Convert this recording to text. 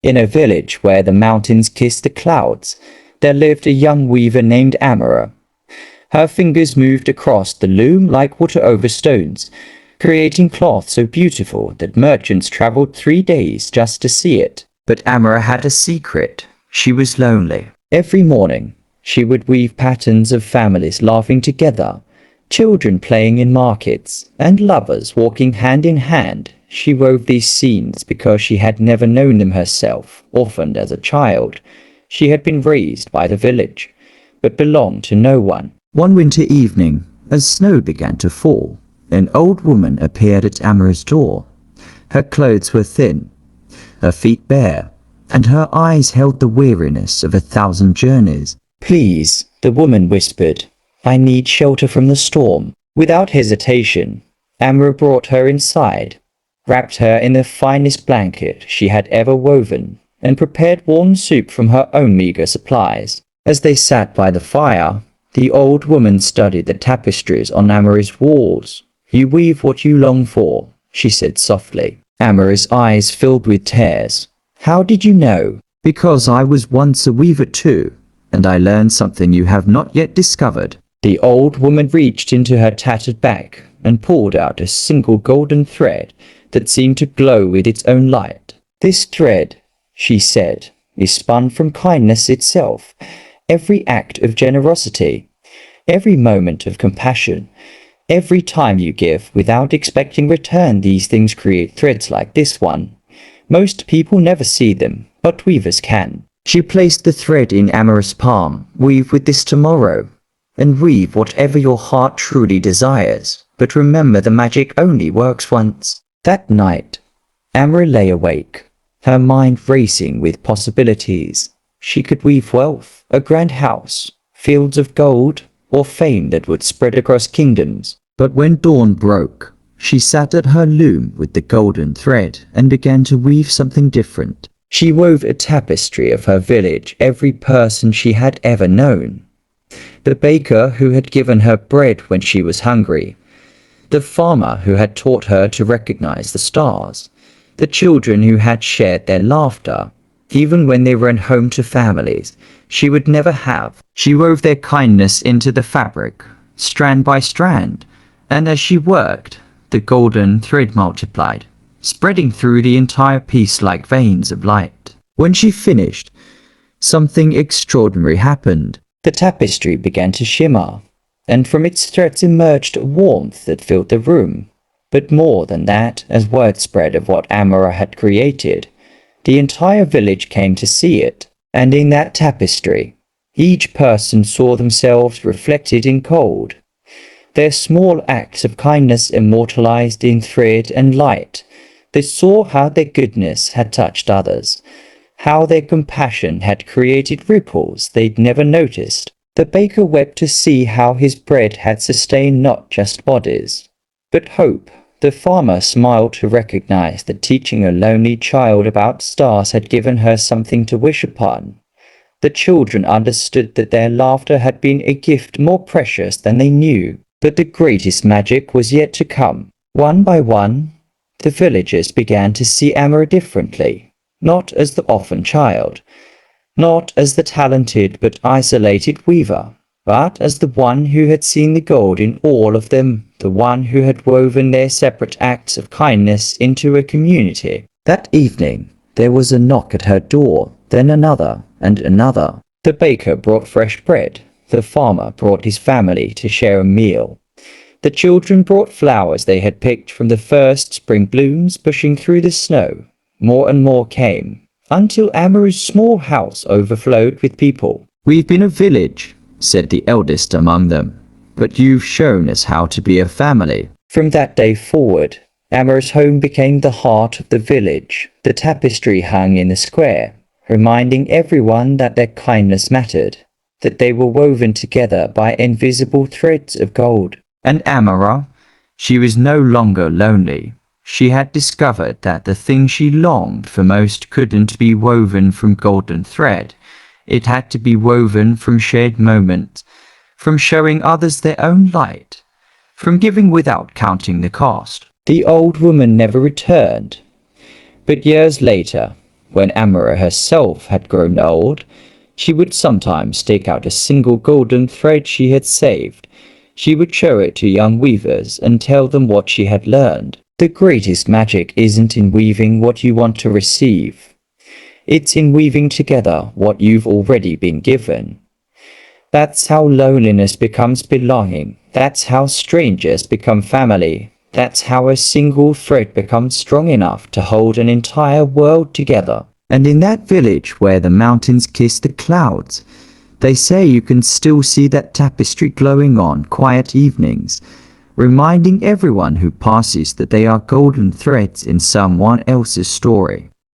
In a village where the mountains kissed the clouds, there lived a young weaver named Amara. Her fingers moved across the loom like water over stones, creating cloth so beautiful that merchants traveled 3 days just to see it. But Amara had a secret. She was lonely. Every morning, she would weave patterns of families laughing together, children playing in markets, and lovers walking hand in hand. She wove these scenes because she had never known them herself. Orphaned as a child, she had been raised by the village, but belonged to no one. One winter evening, as snow began to fall, an old woman appeared at Amara's door. Her clothes were thin, her feet bare, and her eyes held the weariness of 1,000 journeys. "Please," the woman whispered, "I need shelter from the storm." Without hesitation, Amara brought her inside, wrapped her in the finest blanket she had ever woven, and prepared warm soup from her own meager supplies. As they sat by the fire, the old woman studied the tapestries on Amara's walls. "You weave what you long for," she said softly. Amara's eyes filled with tears. "How did you know?" "Because I was once a weaver too, and I learned something you have not yet discovered." The old woman reached into her tattered bag and pulled out a single golden thread that seemed to glow with its own light. "This thread," she said, "is spun from kindness itself. Every act of generosity, every moment of compassion, every time you give without expecting return, these things create threads like this one. Most people never see them, but weavers can." She placed the thread in Amara's palm. "Weave with this tomorrow, and weave whatever your heart truly desires. But remember, the magic only works once." That night, Amara lay awake, her mind racing with possibilities. She could weave wealth, a grand house, fields of gold, or fame that would spread across kingdoms. But when dawn broke, she sat at her loom with the golden thread and began to weave something different. She wove a tapestry of her village, every person she had ever known. The baker who had given her bread when she was hungry, the farmer who had taught her to recognize the stars, the children who had shared their laughter, even when they ran home to families she would never have. She wove their kindness into the fabric, strand by strand, and as she worked, the golden thread multiplied, spreading through the entire piece like veins of light. When she finished, something extraordinary happened. The tapestry began to shimmer, and from its threads emerged a warmth that filled the room. But more than that, as word spread of what Amara had created, the entire village came to see it. And in that tapestry, each person saw themselves reflected in gold, their small acts of kindness immortalized in thread and light. They saw how their goodness had touched others, how their compassion had created ripples they'd never noticed. The baker wept to see how his bread had sustained not just bodies, but hope. The farmer smiled to recognize that teaching a lonely child about stars had given her something to wish upon. The children understood that their laughter had been a gift more precious than they knew. But the greatest magic was yet to come. One by one, the villagers began to see Amara differently, not as the orphan child, not as the talented but isolated weaver, but as the one who had seen the gold in all of them, the one who had woven their separate acts of kindness into a community. That evening, there was a knock at her door, then another and another. The baker brought fresh bread. The farmer brought his family to share a meal. The children brought flowers they had picked from the first spring blooms pushing through the snow. More and more came, until Amara's small house overflowed with people. "We've been a village," said the eldest among them, "but you've shown us how to be a family." From that day forward, Amara's home became the heart of the village. The tapestry hung in the square, reminding everyone that their kindness mattered, that they were woven together by invisible threads of gold. And Amara, she was no longer lonely. She had discovered that the thing she longed for most couldn't be woven from golden thread. It had to be woven from shared moments, from showing others their own light, from giving without counting the cost. The old woman never returned, but years later, When Amara herself had grown old, she would sometimes take out a single golden thread she had saved. She would show it to young weavers and tell them what she had learned. The greatest magic isn't in weaving what you want to receive. It's in weaving together what you've already been given. That's how loneliness becomes belonging. That's how strangers become family. That's how a single thread becomes strong enough to hold an entire world together. And in that village where the mountains kiss the clouds, they say you can still see that tapestry glowing on quiet evenings, reminding everyone who passes that they are golden threads in someone else's story.